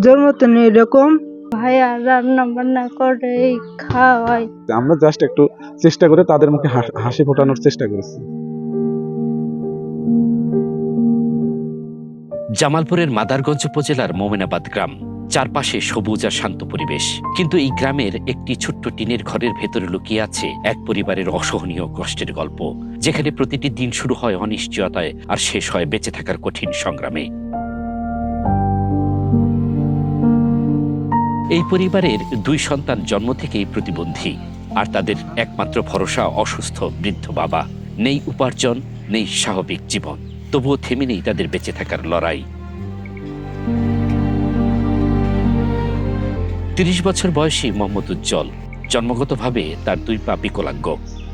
জন্ম তো এরকম ভাইয়া রান্না বান্না করে খাওয়াই। আমরা জাস্ট একটু চেষ্টা করে তাদের মুখে হাসি ফোটানোর চেষ্টা করেছি। জামালপুরের মাদারগঞ্জ উপজেলার মোমেনাবাদ গ্রাম, চারপাশে সবুজ আর শান্ত পরিবেশ। কিন্তু এই গ্রামের একটি ছোট্ট টিনের ঘরের ভেতরে লুকিয়ে আছে এক পরিবারের অসহনীয় কষ্টের গল্প, যেখানে প্রতিটি দিন শুরু হয় অনিশ্চয়তায় আর শেষ হয় বেঁচে থাকার কঠিন সংগ্রামে। এই পরিবারের দুই সন্তান জন্ম থেকেই প্রতিবন্ধী, আর তাদের একমাত্র ভরসা অসুস্থ বৃদ্ধ বাবা। নেই উপার্জন, নেই স্বাভাবিক জীবন, তবুও থেমে নেই তাদের বেঁচে থাকার লড়াই। ৩০ বছর বয়সী মোহাম্মদ উজ্জ্বল, জন্মগতভাবে তার দুই পা বিকলাঙ্গ।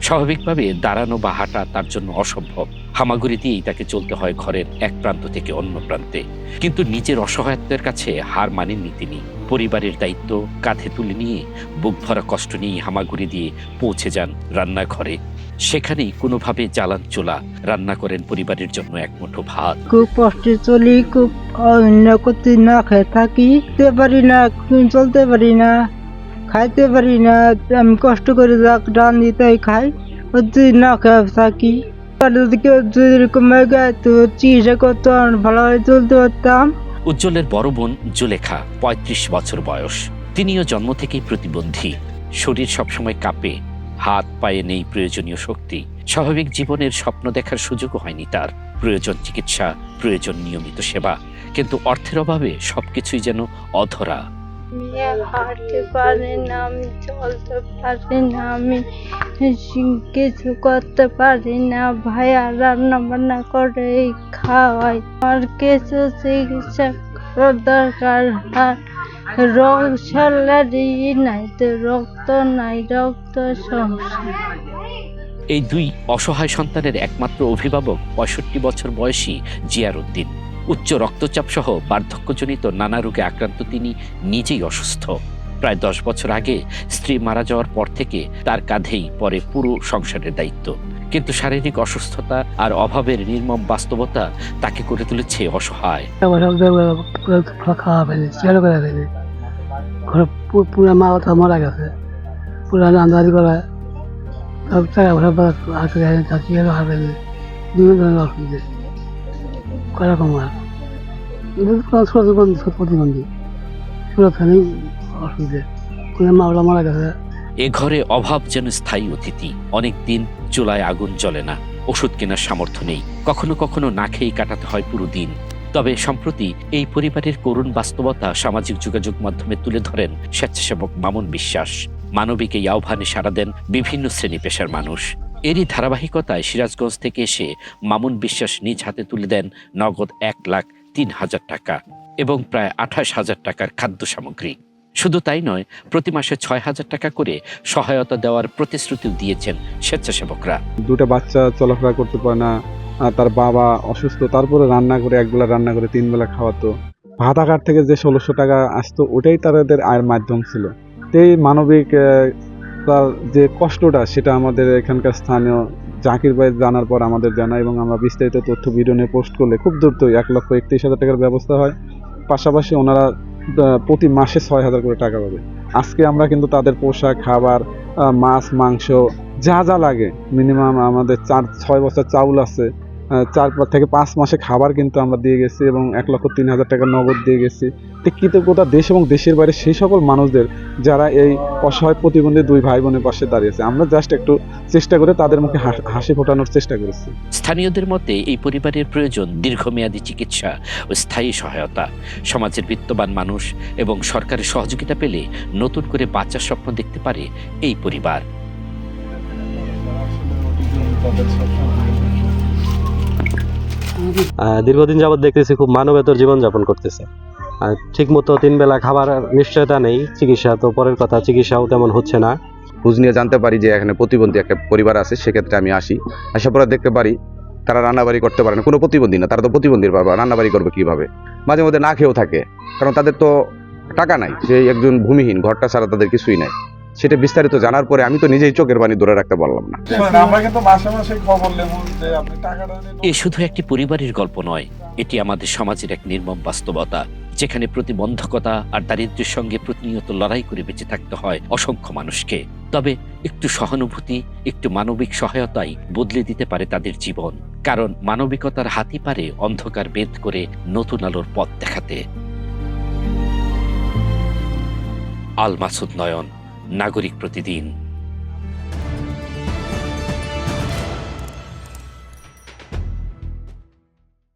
স্বাভাবিকভাবে দাঁড়ানো বা হাঁটা তার জন্য অসম্ভব। হামাগুড়ি দিয়েই তাকে চলতে হয় ঘরের এক প্রান্ত থেকে অন্য প্রান্তে। কিন্তু নিজের অসহায়ত্বের কাছে হার মানেননি তিনি। পরিবারের দায়িত্ব কাঁধে তুলে নিয়ে বুক ভরা কষ্ট নিয়ে হামাগুড়ি দিয়ে পৌঁছে যান রান্নাঘরে। সেখানেই কোনোভাবে জ্বালান চোলা রান্না করেন পরিবারের জন্য এক মুঠো ভাত। খুব কষ্টে চলি, খুব অন্য করতে না খেয়ে থাকি, পারি না, চলতে পারি না, খাইতে পারি না। আমি কষ্ট করে রান দিতে খাই, যদি না খেয়ে থাকি। যদি কেউ যদি এরকম তো চিকিৎসা করতো, ভালোভাবে চলতে পারতাম। উজ্জ্বলের বড় বোন জুলেখা ৩৫ বছর বয়স। তিনিও জন্ম থেকেই প্রতিবন্ধী। শরীর সবসময় কাঁপে, হাত পায়ে নেই প্রয়োজনীয় শক্তি। স্বাভাবিক জীবনের স্বপ্ন দেখার সুযোগও হয়নি তার। প্রয়োজন চিকিৎসা, প্রয়োজন নিয়মিত সেবা, কিন্তু অর্থের অভাবে সবকিছুই যেন অধরা। হাঁটতে পারি না, আমি চলতে পারি না, আমি কিছু করতে পারি না। ভাইয়া রান্না বান্না করে খাওয়াই। আর কিছু চিকিৎসা করার দরকার। রোগ স্যালারি নাই তো, রক্ত নাই, রক্ত সমস্যা। এই দুই অসহায় সন্তানের একমাত্র অভিভাবক ৬৫ বছর বয়সী জিয়ার উদ্দিন। উচ্চ রক্তচাপ সহ বার্ধক্যজনিত নানা রোগে আক্রান্ত তিনি নিজেই অসুস্থ। প্রায় ১০ বছর আগে স্ত্রী মারা যাওয়ার পর থেকে তার কাঁধেই পড়ে পুরো সংসারের দায়িত্ব। কিন্তু শারীরিক অসুস্থতা আর অভাবের নির্মম বাস্তবতা তাকে করে তুলেছে অসহায়। পুরা মা কথা মারা গেছে, পুরা রান্নাবাড়ি করা সব টাকা পয়সা হারাবে, বিভিন্ন ধরনের অসুবিধা কয়রকম আর প্রতিবন্ধী সুরক্ষানি অসুবিধা, পুরা মাওলা মারা গেছে। এ ঘরে অভাব যেন স্থায়ী অতিথি। অনেকদিন চুলায় আগুন জ্বলে না, ওষুধ কেনার সামর্থ্য নেই, কখনো কখনো না খেয়েই কাটাতে হয় পুরো দিন। তবে সম্প্রতি এই পরিবারের করুণ বাস্তবতা সামাজিক যোগাযোগ মাধ্যমে তুলে ধরেন স্বেচ্ছাসেবক মামুন বিশ্বাস। মানবিক এই আহ্বানে সাড়া দেন বিভিন্ন শ্রেণী পেশার মানুষ। এরই ধারাবাহিকতায় সিরাজগঞ্জ থেকে এসে মামুন বিশ্বাস নিজ হাতে তুলে দেন নগদ ১,০৩,০০০ টাকা এবং প্রায় ২৮,০০০ টাকার খাদ্য সামগ্রী। শুধু তাই নয়, প্রতি মাসে ৬,০০০ টাকা করে সহায়তা দেওয়ার প্রতিশ্রুতিও দিয়েছেন স্বেচ্ছাসেবকরা। দুটো বাচ্চা চলাফেরা করতে পারে না, তার বাবা অসুস্থ, তারপরে রান্না করে একবেলা রান্না করে ৩ বেলা খাওয়াতো। ভাত আকার থেকে যে ১৬০০ টাকা আসতো, ওটাই তাদের আয়ের মাধ্যম ছিল। এই মানবিক তার যে কষ্টটা, সেটা আমাদের এখানকার স্থানীয় জাকির ভাই জানার পর আমাদের জানা, এবং আমরা বিস্তারিত তথ্য ভিডিও নিয়ে পোস্ট করলে খুব দ্রুতই ১,৩১,০০০ টাকার ব্যবস্থা হয়। পাশাপাশি ওনারা প্রতি মাসে ৬,০০০ করে টাকা পাবে। আজকে আমরা কিন্তু তাদের পোশাক, খাবার, মাছ, মাংস যা যা লাগে, মিনিমাম আমাদের ৪-৬ বছর চাউল আছে, ৪ থেকে ৫ মাসে খাবার কিন্তু আমরা দিয়ে গেছি, এবং ১,০৩,০০০ টাকা নগদ দিয়ে গেছি। ঠিক কৃতজ্ঞতা দেশ এবং দেশের বাইরে সেই সকল মানুষদের যারা এই অসহায় প্রতিবন্ধী দুই ভাই বোনের পাশে দাঁড়িয়েছে। আমরা জাস্ট একটু চেষ্টা করে তাদের মুখে হাসি ফোটানোর চেষ্টা করেছি। স্থানীয়দের মতে এই পরিবারের প্রয়োজন দীর্ঘমেয়াদী চিকিৎসা ও স্থায়ী সহায়তা। সমাজের বিত্তবান মানুষ এবং সরকারের সহযোগিতা পেলে নতুন করে বাচ্চার স্বপ্ন দেখতে পারে এই পরিবার। দীর্ঘদিন যাবৎ দেখতেছি খুব মানবেতর জীবনযাপন করতেছে। আর ঠিক মতো 3 বেলা খাবার নিশ্চয়তা নেই, চিকিৎসা তো পরের কথা, চিকিৎসাও তেমন হচ্ছে না। খোঁজ নিয়ে জানতে পারি যে এখানে প্রতিবন্ধী একটা পরিবার আছে। সেক্ষেত্রে আমি আসার পরে দেখতে পারি তারা রান্নাবাড়ি করতে পারে না। কোনো প্রতিবন্ধী না, তারা তো প্রতিবন্ধীর বাবা, রান্নাবাড়ি করবে কীভাবে? মাঝে মধ্যে না খেয়েও থাকে, কারণ তাদের তো টাকা নাই। সেই একজন ভূমিহীন, ঘরটা ছাড়া তাদের কিছুই নাই। সেটা বিস্তারিত জানার পরে আমি তো নিজেই চোখের পানি ধরে রাখতে পারলাম না। আমরা কিন্তু মাসে মাসে খবর নেব যে আপনি টাকাটা এ শুধু একটি পরিবারের গল্প নয়, এটি আমাদের সমাজের এক নির্মম বাস্তবতা, যেখানে প্রতিবন্ধকতা আর দারিদ্র্যের সঙ্গে প্রতিনিয়ত লড়াই করে বেঁচে থাকতে হয় অসংখ্য মানুষকে। তবে একটু সহানুভূতি, একটু মানবিক সহায়তাই বদলে দিতে পারে তাদের জীবন, কারণ মানবিকতার হাতই পারে অন্ধকার ভেদ করে নতুন আলোর পথ দেখাতে। আল মাসুদ নয়ন, নাগরিক প্রতিদিন।